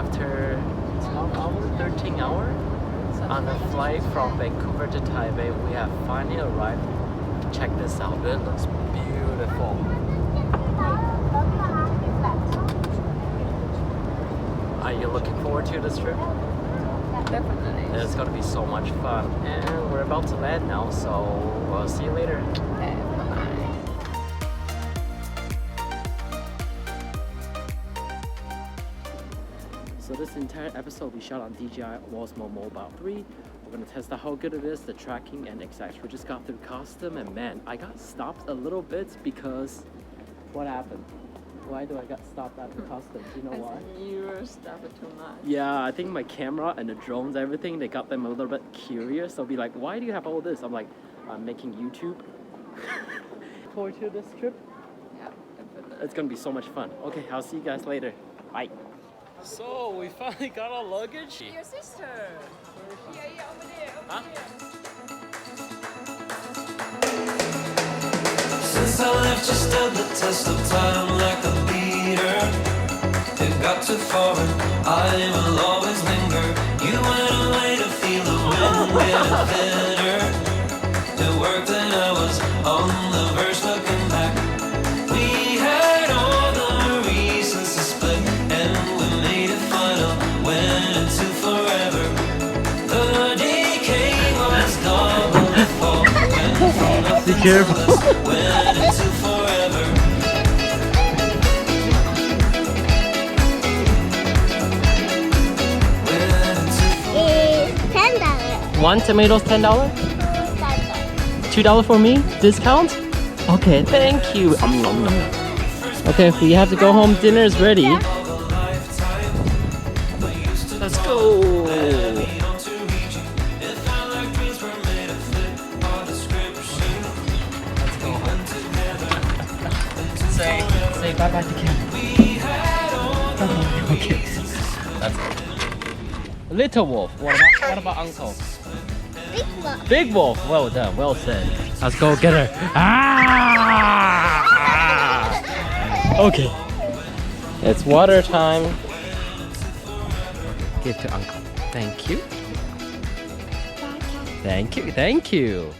after 12 hours, 13 hours on a flight from Vancouver to Taipei, we have finally arrived. Check this out, it looks beautiful. Are you looking forward to this trip? Definitely. It's gonna be so much fun. And we're about to land now, so we'll see you later. Okay, bye-bye. So this entire episode we shot on DJI Osmo Mobile 3. We're gonna test out how good it is, the tracking and etc. We just got through custom and man, I got stopped a little bit because what happened? Why do I got stopped at the custom? Do you know why? You were stopping too much. Yeah, I think my camera and the drones, everything, they got them a little bit curious. They'll be like, why do you have all this? I'm like, I'm making YouTube. Forward to this trip. Yeah, definitely. It's gonna be so much fun. Okay, I'll see you guys later. Bye. So we finally got our luggage. Your sister. Yeah, over there. Huh? Since I left, you stood the test of time like a leader. It got too far and I will always linger. You went away to feel the wind getting thinner. It worked and I was on the verge looking back. We had all the reasons to split and we made it final. Went into forever. The decay was double the fall. Went from nothing Be careful. to us. Went into forever. Went into $10. One tomatoes, $10? $2 for me? Discount? Okay, thank you. Okay, we have to go home. Dinner is ready. Let's go. Say bye bye to camera. Okay. That's it. Little wolf. What about uncle? Big one. Big wolf. Well done. Well said. Let's go get her. Ah! Okay. It's water time. Give to uncle. Thank you. Thank you. Thank you.